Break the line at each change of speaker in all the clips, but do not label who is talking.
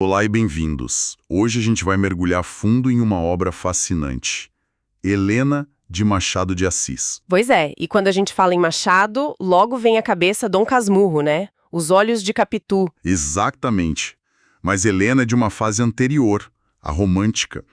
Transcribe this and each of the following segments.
Olá e bem-vindos. Hoje a gente vai mergulhar fundo em uma obra fascinante. Helena de Machado de Assis.
Pois é, e quando a gente fala em Machado, logo vem à cabeça Dom Casmurro, né? Os Olhos de Capitu.
Exatamente. Mas Helena é de uma fase anterior, a romântica.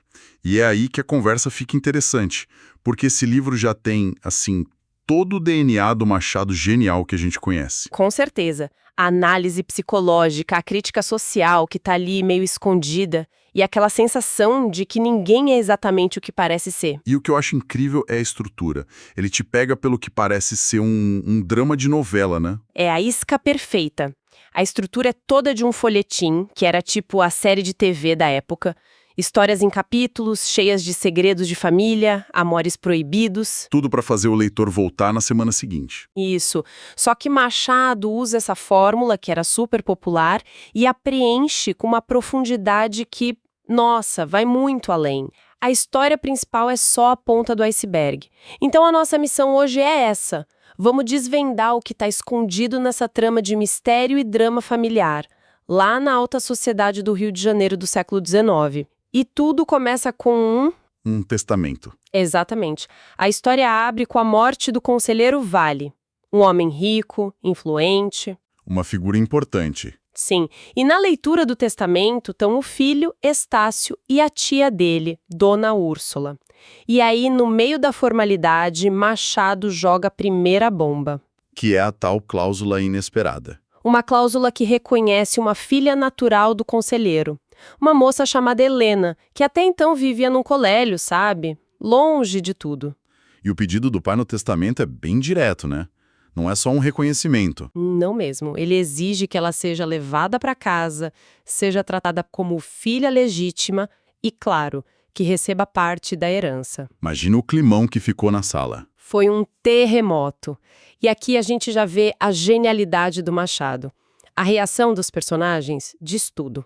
E é aí que a conversa fica interessante, porque esse livro já tem, assim, todo o DNA do Machado genial que a gente conhece.
Com certeza. A análise psicológica, a crítica social que tá ali meio escondida e aquela sensação de que ninguém é exatamente o que parece ser.
E o que eu acho incrível é a estrutura. Ele te pega pelo que parece ser um drama de novela, né?
É a isca perfeita. A estrutura é toda de um folhetim, que era tipo a série de TV da época. Histórias em capítulos, cheias de segredos de família, amores proibidos.
Tudo para fazer o leitor voltar na semana seguinte.
Isso. Só que Machado usa essa fórmula, que era super popular, e a preenche com uma profundidade que, nossa, vai muito além. A história principal é só a ponta do iceberg. Então a nossa missão hoje é essa. Vamos desvendar o que está escondido nessa trama de mistério e drama familiar, lá na alta sociedade do Rio de Janeiro do século XIX. E tudo começa com
Um testamento.
Exatamente. A história abre com a morte do conselheiro Vale. Um homem rico, influente.
Uma figura importante.
Sim. E na leitura do testamento estão o filho, Estácio, e a tia dele, Dona Úrsula. E aí, no meio da formalidade, Machado joga a primeira bomba.
Que é a tal cláusula inesperada.
Uma cláusula que reconhece uma filha natural do conselheiro. Uma moça chamada Helena, que até então vivia num colégio, sabe? Longe de tudo.
E o pedido do pai no testamento é bem direto, né? Não é só um reconhecimento.
Não mesmo. Ele exige que ela seja levada para casa, seja tratada como filha legítima e, claro, que receba parte da herança.
Imagina o climão que ficou na sala.
Foi um terremoto. E aqui a gente já vê a genialidade do Machado. A reação dos personagens diz tudo.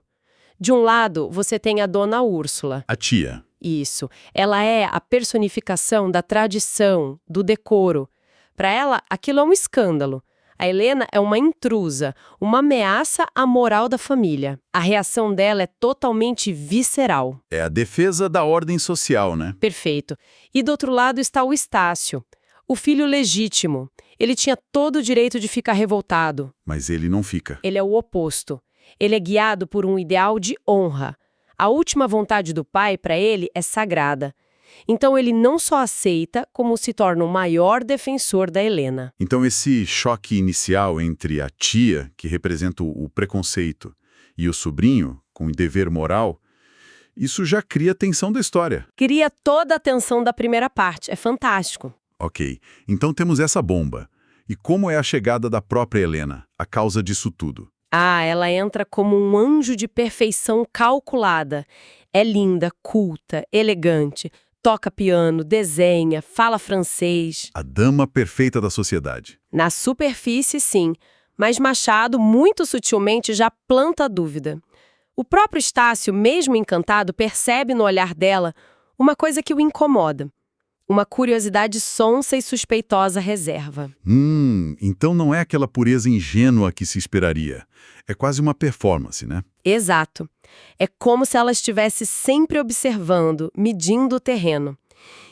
De um lado, você tem a Dona Úrsula.
A tia.
Isso. Ela é a personificação da tradição, do decoro. Para ela, aquilo é um escândalo. A Helena é uma intrusa, uma ameaça à moral da família. A reação dela é totalmente visceral.
É a defesa da ordem social, né?
Perfeito. E do outro lado está o Estácio, o filho legítimo. Ele tinha todo o direito de ficar revoltado.
Mas ele não fica.
Ele é o oposto. Ele é guiado por um ideal de honra. A última vontade do pai, para ele, é sagrada. Então ele não só aceita, como se torna o maior defensor da Helena.
Então esse choque inicial entre a tia, que representa o preconceito, e o sobrinho, com o dever moral, isso já cria tensão da história.
Cria toda a tensão da primeira parte. É fantástico.
Ok, então temos essa bomba. E como é a chegada da própria Helena, a causa disso tudo?
Ah, ela entra como um anjo de perfeição calculada. É linda, culta, elegante, toca piano, desenha, fala francês.
A dama perfeita da sociedade.
Na superfície, sim, mas Machado, muito sutilmente, já planta a dúvida. O próprio Estácio, mesmo encantado, percebe no olhar dela uma coisa que o incomoda. Uma curiosidade sonsa e suspeitosa reserva.
Então não é aquela pureza ingênua que se esperaria. É quase uma performance, né?
Exato. É como se ela estivesse sempre observando, medindo o terreno.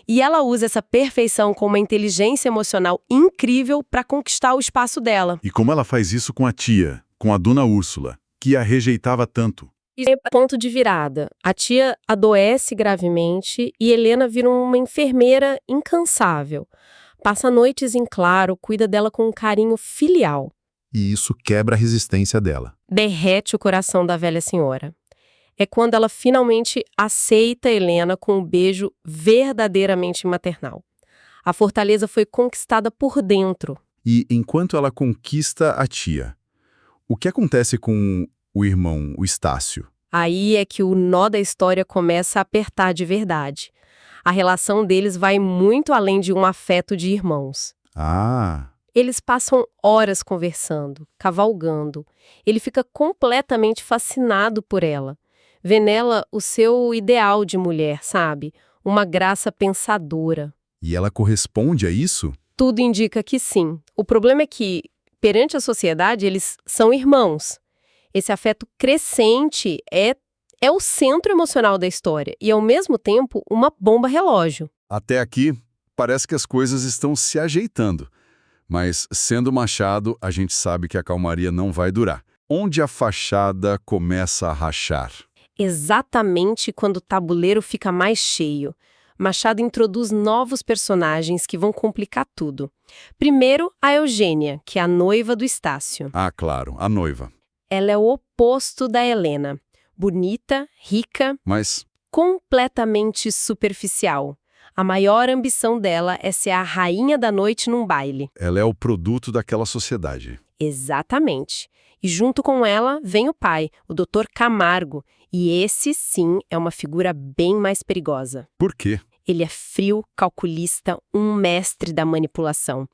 E ela usa essa perfeição com uma inteligência emocional incrível para conquistar o espaço dela.
E como ela faz isso com a tia, com a Dona Úrsula, que a rejeitava tanto?
E é ponto de virada. A tia adoece gravemente e Helena vira uma enfermeira incansável. Passa noites em claro, cuida dela com um carinho filial.
E isso quebra a resistência dela.
Derrete o coração da velha senhora. É quando ela finalmente aceita Helena com um beijo verdadeiramente maternal. A fortaleza foi conquistada por dentro.
E enquanto ela conquista a tia, o que acontece com o irmão, o Estácio?
Aí é que o nó da história começa a apertar de verdade. A relação deles vai muito além de um afeto de irmãos.
Ah,
Eles passam horas conversando, cavalgando. Ele fica completamente fascinado por ela. Vê nela o seu ideal de mulher, sabe? Uma graça pensadora.
e ela corresponde a isso?
Tudo indica que sim. O problema é que, perante a sociedade, eles são irmãos. Esse afeto crescente é o centro emocional da história e, ao mesmo tempo, uma bomba relógio.
Até aqui, parece que as coisas estão se ajeitando. Mas, sendo Machado, a gente sabe que a calmaria não vai durar. Onde a fachada começa a rachar?
Exatamente quando o tabuleiro fica mais cheio. Machado introduz novos personagens que vão complicar tudo. Primeiro, a Eugênia, que é a noiva do Estácio.
Ah, claro, a noiva.
Ela é o oposto da Helena. Bonita, rica,
Mas,
completamente superficial. A maior ambição dela é ser a rainha da noite num baile.
ela é o produto daquela sociedade.
Exatamente. E junto com ela vem o pai, o Dr. Camargo. E esse, sim, é uma figura bem mais perigosa.
Por quê?
Ele é frio, calculista, um mestre da manipulação.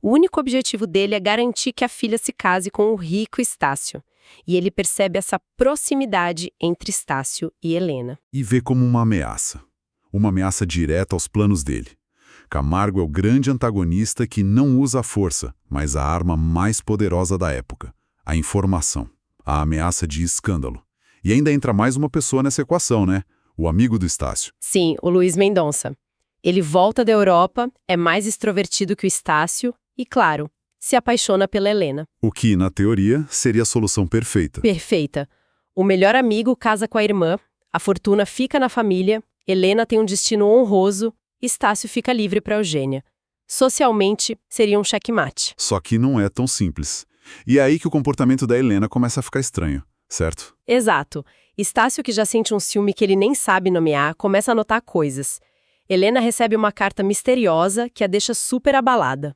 O único objetivo dele é garantir que a filha se case com o rico Estácio. E ele percebe essa proximidade entre Estácio e Helena.
E vê como uma ameaça direta aos planos dele. Camargo é o grande antagonista que não usa a força, mas a arma mais poderosa da época, a informação, a ameaça de escândalo. E ainda entra mais uma pessoa nessa equação, né? O amigo do Estácio.
Sim, o Luiz Mendonça. Ele volta da Europa, é mais extrovertido que o Estácio e, claro, se apaixona pela Helena.
O que, na teoria, seria a solução perfeita.
Perfeita. O melhor amigo casa com a irmã, a fortuna fica na família, Helena tem um destino honroso, Estácio fica livre para Eugênia. Socialmente, seria um checkmate.
Só que não é tão simples. E é aí que o comportamento da Helena começa a ficar estranho, certo?
Exato. Estácio, que já sente um ciúme que ele nem sabe nomear, começa a notar coisas. Helena recebe uma carta misteriosa que a deixa super abalada.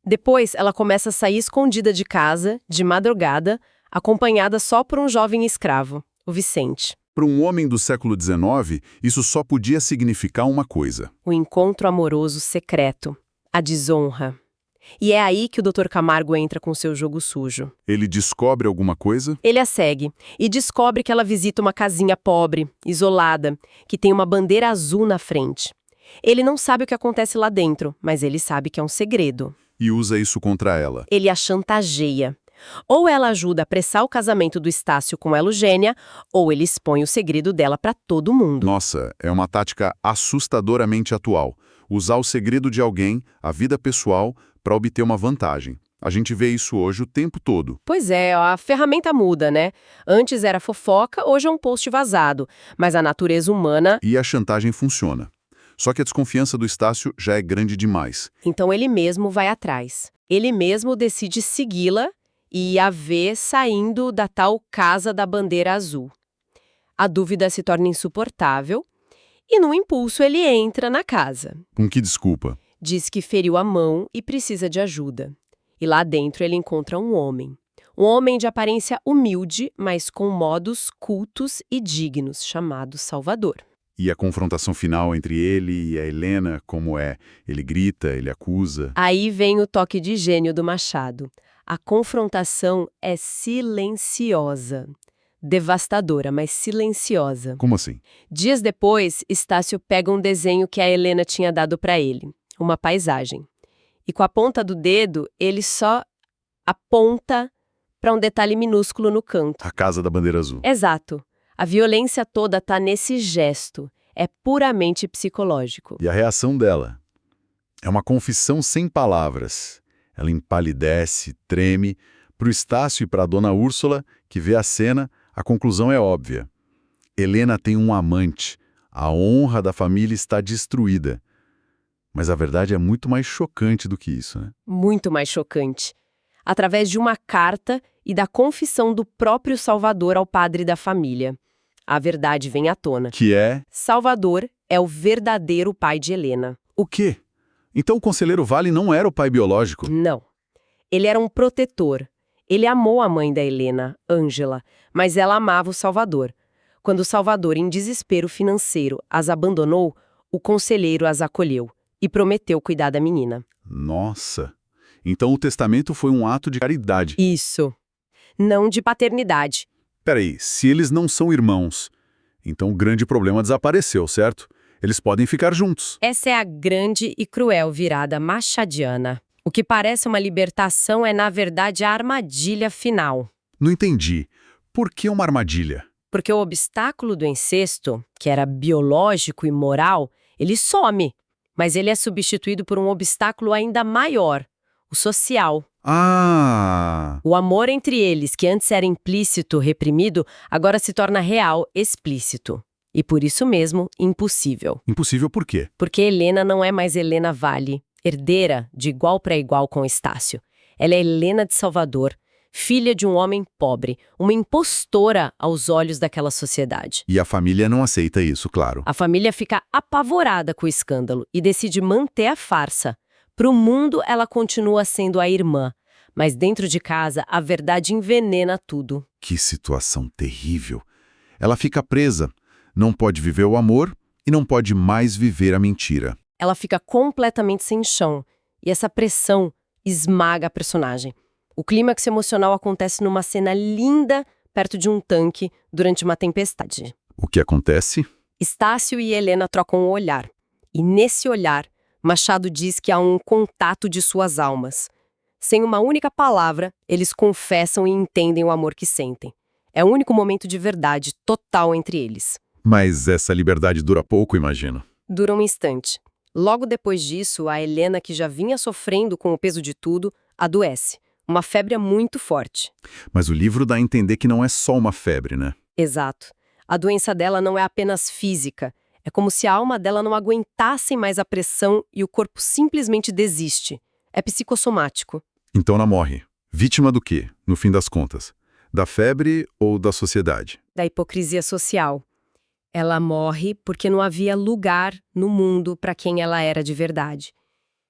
Depois, ela começa a sair escondida de casa, de madrugada, acompanhada só por um jovem escravo, o Vicente.
Para um homem do século XIX, isso só podia significar uma coisa.
O encontro amoroso secreto, a desonra. E é aí que o Dr. Camargo entra com seu jogo sujo.
Ele descobre alguma coisa?
Ele a segue e descobre que ela visita uma casinha pobre, isolada, que tem uma bandeira azul na frente. Ele não sabe o que acontece lá dentro, mas ele sabe que é um segredo.
E usa isso contra ela.
Ele a chantageia. Ou ela ajuda a apressar o casamento do Estácio com a Eugênia, ou ele expõe o segredo dela para todo mundo.
Nossa, é uma tática assustadoramente atual. Usar o segredo de alguém, a vida pessoal, para obter uma vantagem. A gente vê isso hoje o tempo todo.
Pois é, a ferramenta muda, né? Antes era fofoca, hoje é um post vazado. Mas a natureza humana...
E a chantagem funciona. Só que a desconfiança do Estácio já é grande demais.
Então ele mesmo vai atrás. Ele mesmo decide segui-la e a vê saindo da tal Casa da Bandeira Azul. A dúvida se torna insuportável e, no impulso, ele entra na casa.
Com que desculpa?
Diz que feriu a mão e precisa de ajuda. E lá dentro ele encontra um homem. Um homem de aparência humilde, mas com modos cultos e dignos, chamado Salvador.
E a confrontação final entre ele e a Helena, como é? Ele grita, ele acusa.
Aí vem o toque de gênio do Machado. A confrontação é silenciosa. Devastadora, mas silenciosa.
Como assim?
Dias depois, Estácio pega um desenho que a Helena tinha dado para ele. Uma paisagem. E com a ponta do dedo, ele só aponta para um detalhe minúsculo no canto.
A Casa da Bandeira Azul.
Exato. A violência toda está nesse gesto. É puramente psicológico.
E a reação dela? É uma confissão sem palavras. Ela empalidece, treme. Para o Estácio e para a dona Úrsula, que vê a cena, a conclusão é óbvia. Helena tem um amante. A honra da família está destruída. Mas a verdade é muito mais chocante do que isso, né?
Muito mais chocante. Através de uma carta e da confissão do próprio Salvador ao padre da família. A verdade vem à tona.
Que é...
Salvador é o verdadeiro pai de Helena.
O quê? Então o conselheiro Vale não era o pai biológico?
Não. Ele era um protetor. Ele amou a mãe da Helena, Ângela, mas ela amava o Salvador. Quando o Salvador, em desespero financeiro, as abandonou, o conselheiro as acolheu e prometeu cuidar da menina.
Nossa! Então o testamento foi um ato de caridade.
Isso. Não de paternidade.
Peraí, se eles não são irmãos, então o grande problema desapareceu, certo? Eles podem ficar juntos.
Essa é a grande e cruel virada machadiana. O que parece uma libertação é, na verdade, a armadilha final.
Não entendi.
Por que uma armadilha?
Porque o obstáculo do incesto, que era biológico e moral, ele some, mas ele é substituído por um obstáculo ainda maior, o social.
Ah!
O amor entre eles, que antes era implícito, reprimido, agora se torna real, explícito. E por isso mesmo, impossível.
Impossível por quê?
Porque Helena não é mais Helena Vale, herdeira de igual para igual com Estácio. Ela é Helena de Salvador, filha de um homem pobre, uma impostora aos olhos daquela sociedade.
E a família não aceita isso, claro.
A família fica apavorada com o escândalo e decide manter a farsa. Para o mundo, ela continua sendo a irmã, mas dentro de casa, a verdade envenena tudo.
Que situação terrível. Ela fica presa, não pode viver o amor e não pode mais viver a mentira.
Ela fica completamente sem chão, e essa pressão esmaga a personagem. O clímax emocional acontece numa cena linda perto de um tanque durante uma tempestade.
O que acontece?
Estácio e Helena trocam um olhar, e nesse olhar, Machado diz que há um contato de suas almas. Sem uma única palavra, eles confessam e entendem o amor que sentem. É o único momento de verdade total entre eles.
Mas essa liberdade dura pouco, imagino.
Dura um instante. Logo depois disso, a Helena, que já vinha sofrendo com o peso de tudo, adoece. Uma febre muito forte.
Mas o livro dá a entender que não é só uma febre, né?
Exato. A doença dela não é apenas física. É como se a alma dela não aguentasse mais a pressão e o corpo simplesmente desiste. É psicossomático.
Então ela morre. Vítima do quê, no fim das contas? Da febre ou da sociedade?
Da hipocrisia social. Ela morre porque não havia lugar no mundo para quem ela era de verdade.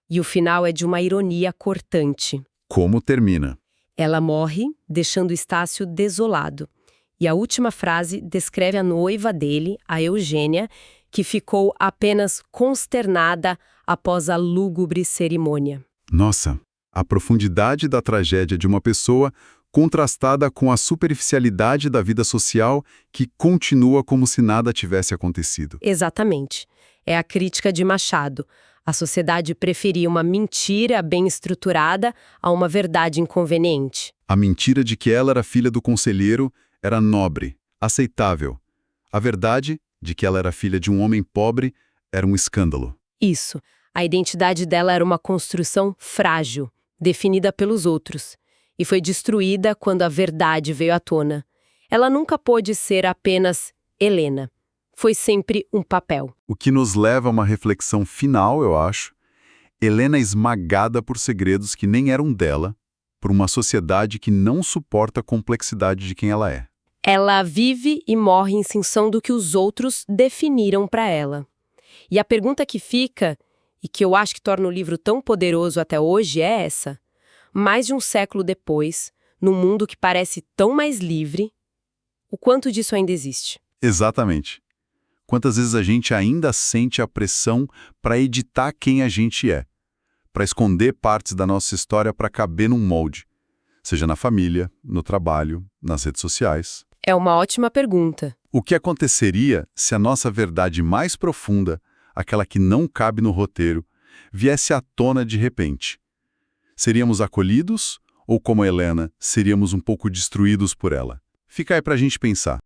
E o final é de uma ironia cortante.
Como termina?
Ela morre, deixando Estácio desolado. E a última frase descreve a noiva dele, a Eugênia, que ficou apenas consternada após a lúgubre cerimônia.
Nossa, a profundidade da tragédia de uma pessoa contrastada com a superficialidade da vida social que continua como se nada tivesse acontecido.
Exatamente. É a crítica de Machado. A sociedade preferia uma mentira bem estruturada a uma verdade inconveniente.
A mentira de que ela era filha do conselheiro era nobre, aceitável. A verdade de que ela era filha de um homem pobre era um escândalo.
Isso. A identidade dela era uma construção frágil, definida pelos outros, e foi destruída quando a verdade veio à tona. Ela nunca pôde ser apenas Helena. Foi sempre um papel.
O que nos leva a uma reflexão final, eu acho. Helena esmagada por segredos que nem eram dela, por uma sociedade que não suporta a complexidade de quem ela é.
Ela vive e morre em função do que os outros definiram para ela. E a pergunta que fica, e que eu acho que torna o livro tão poderoso até hoje, é essa. Mais de um século depois, num mundo que parece tão mais livre, o quanto disso ainda existe?
Exatamente. Quantas vezes a gente ainda sente a pressão para editar quem a gente é, para esconder partes da nossa história para caber num molde, seja na família, no trabalho, nas redes sociais.
É uma ótima pergunta.
O que aconteceria se a nossa verdade mais profunda, aquela que não cabe no roteiro, viesse à tona de repente? Seríamos acolhidos ou, como a Helena, seríamos um pouco destruídos por ela? Fica aí pra gente pensar.